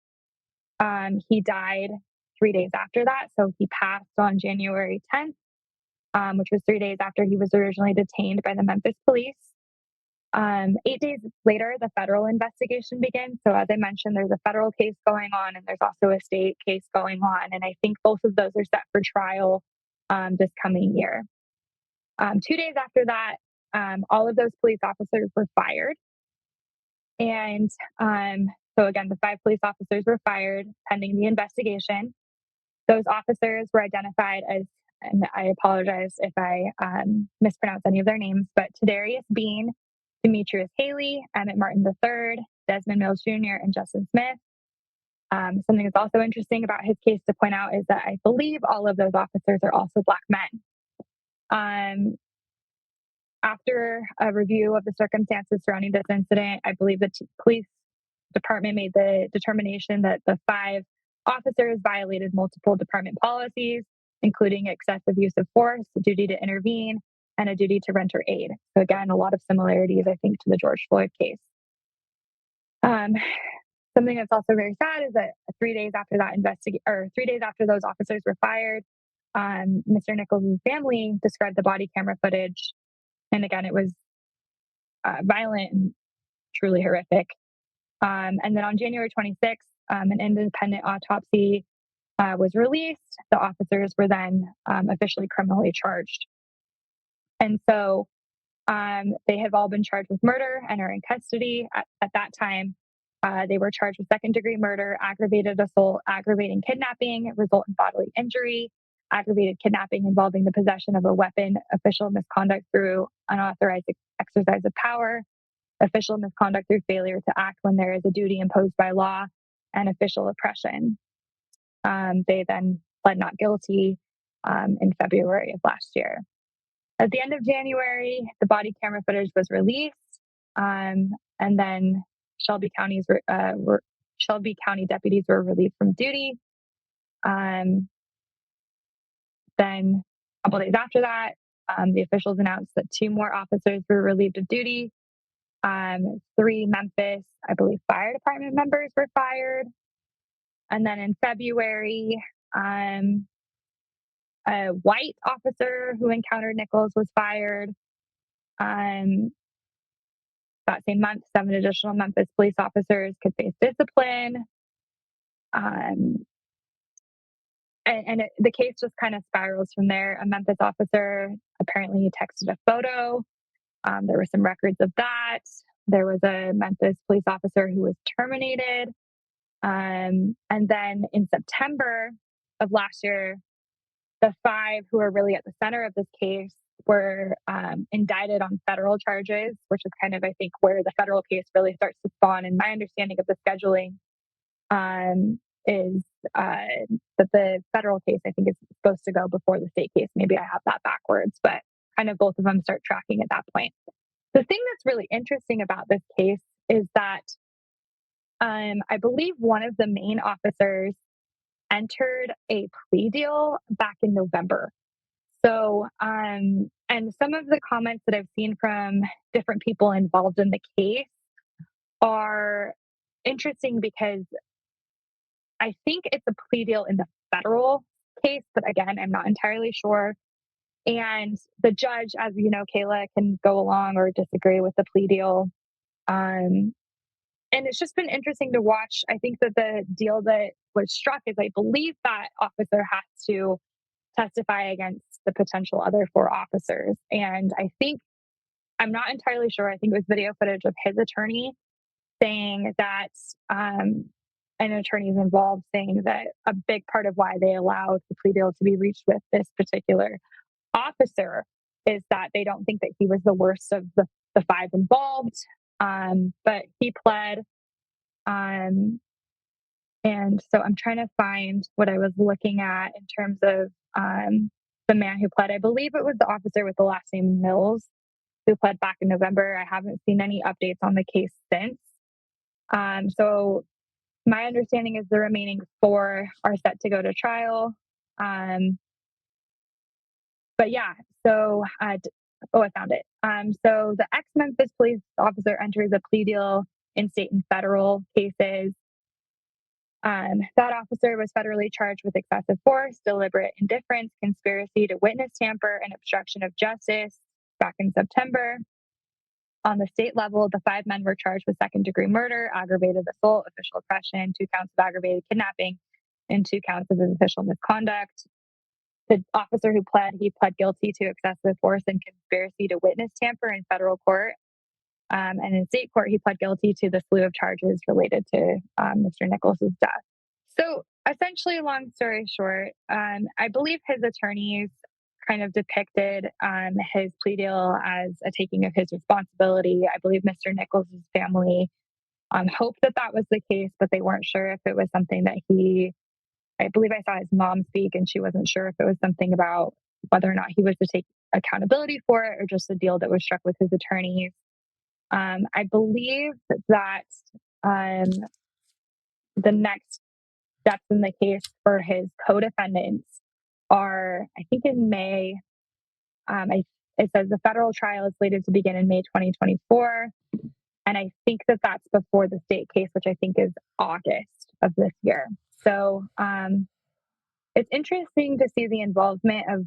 He died 3 days after that. So he passed on January 10th, which was 3 days after he was originally detained by the Memphis police. 8 days later, the federal investigation begins. So, as I mentioned, there's a federal case going on and there's also a state case going on. And I think both of those are set for trial this coming year. 2 days after that, all of those police officers were fired. And so, again, the 5 police officers were fired pending the investigation. Those officers were identified as, and I apologize if I mispronounce any of their names, but Tadarius Bean, Demetrius Haley, Emmett Martin III, Desmond Mills Jr., and Justin Smith. Something that's also interesting about his case to point out is that I believe all of those officers are also Black men. After a review of the circumstances surrounding this incident, I believe the police department made the determination that the 5 officers violated multiple department policies, including excessive use of force, duty to intervene, and a duty to render aid. So again, a lot of similarities, I think, to the George Floyd case. Something that's also very sad is that 3 days after that 3 days after those officers were fired, Mr. Nichols' family described the body camera footage. And again, it was violent and truly horrific. And then on January 26th, an independent autopsy was released. The officers were then officially criminally charged. And so they have all been charged with murder and are in custody. At that time, they were charged with second-degree murder, aggravated assault, aggravating kidnapping, resultant bodily injury, aggravated kidnapping involving the possession of a weapon, official misconduct through unauthorized exercise of power, official misconduct through failure to act when there is a duty imposed by law, and official oppression. They then pled not guilty in February of last year. At the end of January, the body camera footage was released, and then Shelby County deputies were relieved from duty. Then a couple days after that, the officials announced that 2 more officers were relieved of duty. 3 Memphis, I believe, fire department members were fired. And then in February, a white officer who encountered Nichols was fired. That same month, 7 additional Memphis police officers could face discipline. The case just kind of spirals from there. A Memphis officer apparently texted a photo. There were some records of that. There was a Memphis police officer who was terminated. And then in September of last year, the 5 who are really at the center of this case were indicted on federal charges, which is kind of, I think, where the federal case really starts to spawn. And my understanding of the scheduling is that the federal case, I think, is supposed to go before the state case. Maybe I have that backwards, but kind of both of them start tracking at that point. The thing that's really interesting about this case is that I believe one of the main officers entered a plea deal back in November. So, and some of the comments that I've seen from different people involved in the case are interesting because I think it's a plea deal in the federal case, but again, I'm not entirely sure. And the judge, as you know, Kayla, can go along or disagree with the plea deal. And it's just been interesting to watch. I think that the deal that was struck is, I believe that officer has to testify against the potential other 4 officers. And I think, I'm not entirely sure, I think it was video footage of his attorney saying that, an attorney is involved saying that a big part of why they allowed the plea deal to be reached with this particular officer is that they don't think that he was the worst of the 5 involved. But he pled. And so I'm trying to find what I was looking at in terms of the man who pled. I believe it was the officer with the last name Mills who pled back in November. I haven't seen any updates on the case since. So my understanding is the remaining 4 are set to go to trial. But yeah, so, I found it. So the ex-Memphis police officer enters a plea deal in state and federal cases. That officer was federally charged with excessive force, deliberate indifference, conspiracy to witness tamper, and obstruction of justice back in September. On the state level, the 5 men were charged with second-degree murder, aggravated assault, official oppression, 2 counts of aggravated kidnapping, and 2 counts of official misconduct. The officer who pled, he pled guilty to excessive force and conspiracy to witness tamper in federal court. And in state court, he pled guilty to the slew of charges related to Mr. Nichols' death. So essentially, long story short, I believe his attorneys kind of depicted his plea deal as a taking of his responsibility. I believe Mr. Nichols' family hoped that that was the case, but they weren't sure if it was something that I believe I saw his mom speak, and she wasn't sure if it was something about whether or not he was to take accountability for it or just a deal that was struck with his attorneys. I believe that the next steps in the case for his co-defendants are, I think, in May. It says the federal trial is slated to begin in May 2024. And I think that that's before the state case, which I think is August of this year. So it's interesting to see the involvement of,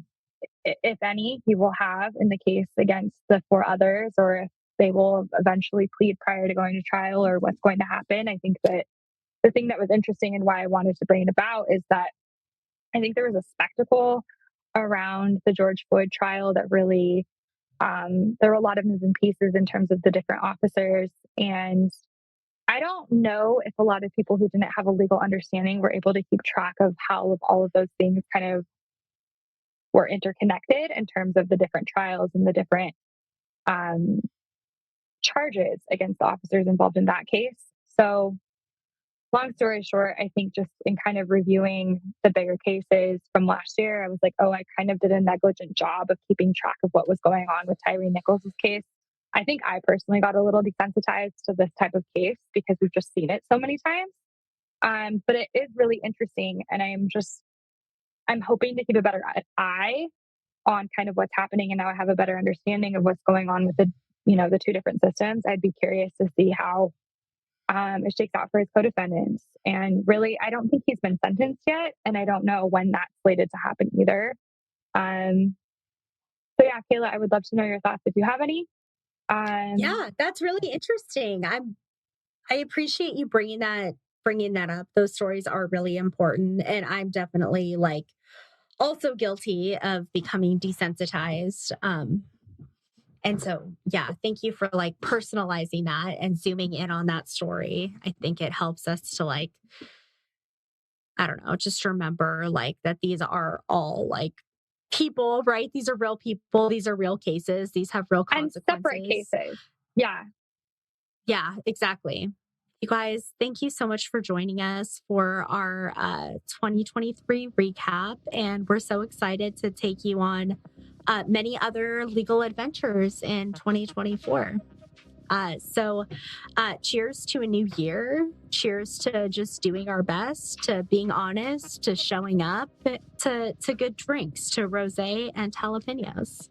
if any, he will have in the case against the 4 others, or if they will eventually plead prior to going to trial, or what's going to happen. I think that the thing that was interesting and why I wanted to bring it about is that I think there was a spectacle around the George Floyd trial that really, there were a lot of moving pieces in terms of the different officers. And I don't know if a lot of people who didn't have a legal understanding were able to keep track of how all of those things kind of were interconnected in terms of the different trials and the different charges against the officers involved in that case. So long story short, I think just in kind of reviewing the bigger cases from last year, I was like, oh, I kind of did a negligent job of keeping track of what was going on with Tyre Nichols' case. I think I personally got a little desensitized to this type of case because we've just seen it so many times. But it is really interesting. And I'm hoping to keep a better eye on kind of what's happening. And now I have a better understanding of what's going on with the 2 different systems. I'd be curious to see how it shakes out for his co-defendants. And really, I don't think he's been sentenced yet. And I don't know when that's slated to happen either. So yeah, Kayla, I would love to know your thoughts if you have any. Yeah, that's really interesting. I appreciate you bringing that up. Those stories are really important. And I'm definitely also guilty of becoming desensitized. And so, yeah, thank you for personalizing that and zooming in on that story. I think it helps us to I don't know, just remember that these are all people, right? These are real people. These are real cases. These have real consequences. And separate cases. Yeah. Yeah, exactly. You guys, thank you so much for joining us for our 2023 recap. And we're so excited to take you on many other legal adventures in 2024. So cheers to a new year. Cheers to just doing our best, to being honest, to showing up, to good drinks, to rosé and jalapenos.